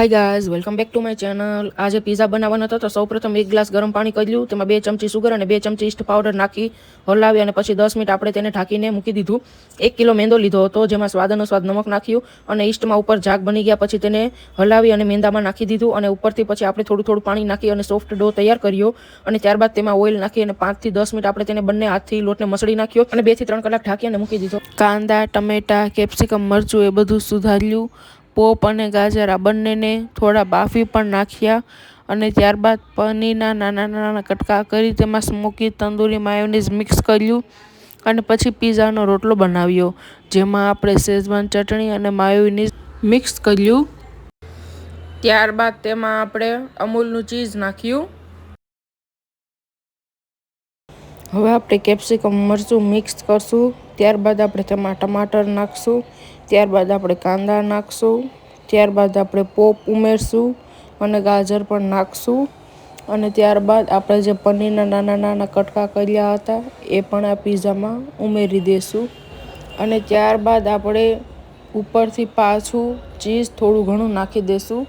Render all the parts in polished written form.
Hi guys, welcome back to my channel. आज pizza बनावવાનો હતો તો સૌપ્રથમ 1 ગ્લાસ ગરમ પાણી કર્યું, તેમાં 2 ચમચી સુગર અને 2 ચમચી ઈસ્ટ પાવડર નાખી હલાવી અને પછી 10 મિનિટ આપણે તેને ઢાંકીને મૂકી દીધું। 1 કિલો મેંદો લીધો હતો, જેમાં સ્વાદ અનુસાર નમક નાખ્યું અને ઈસ્ટમાં ઉપર ઝાગ બની ગયા પછી તેને હલાવી અને મેંદામાં નાખી દીધું અને ઉપરથી પછી આપણે થોડું થોડું પાણી નાખી અને સોફ્ટ ડો તૈયાર કર્યો અને ત્યારબાદ તેમાં ઓઇલ નાખી અને 5 થી 10 મિનિટ આપણે તેને બંને હાથથી લોટને મસળી નાખ્યો અને 2 થી 3 કલાક ઢાંકી અને મૂકી દીધો। કાંદા, ટમેટા, કેપ્સિકમ, મરચું એ બધું સુધાર્યું। પોપ અને ગાજર આ બંનેને થોડા બાફી પણ નાખ્યા અને ત્યારબાદ પનીરના નાના નાના કટકા કરી તેમાં સ્મોકી તંદૂરી માયોનીઝ મિક્સ કર્યું અને પછી પીઝાનો રોટલો બનાવ્યો, જેમાં આપણે શેઝવાન ચટણી અને માયોનીઝ મિક્સ કર્યું। ત્યારબાદ તેમાં આપણે અમૂલનું ચીઝ નાખ્યું। હવે આપણે કેપ્સિકમ મરચું મિક્સ કરશું। ત્યારબાદ આપણે તેમાં ટમાટર નાખશું। ત્યારબાદ આપણે કાંદા નાખશું। ત્યારબાદ આપણે પોપ ઉમેરશું અને ગાજર પણ નાખશું અને ત્યારબાદ આપણે જે પનીરના નાના નાના કટકા કર્યા હતા એ પણ આ પીઝામાં ઉમેરી દઈશું અને ત્યારબાદ આપણે ઉપરથી પાછું ચીઝ થોડું ઘણું નાખી દઈશું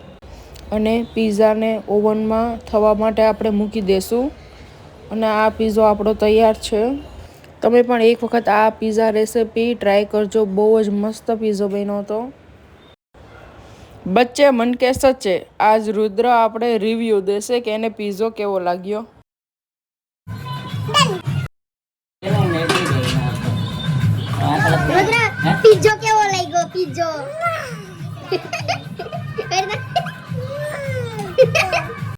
અને પીઝાને ઓવનમાં થવા માટે આપણે મૂકી દઈશું અને આ પીઝો આપણો તૈયાર છે। તમે પણ એક વખત આ પીઝા રેસિપી ટ્રાય કરજો, બહુ જ મસ્ત પીઝો બન્યો હતો। બચ્ચે મન કે સચ્ચે, આજ રુદ્ર આપણે રિવ્યુ દેશે કે એને પીઝો કેવો લાગ્યો।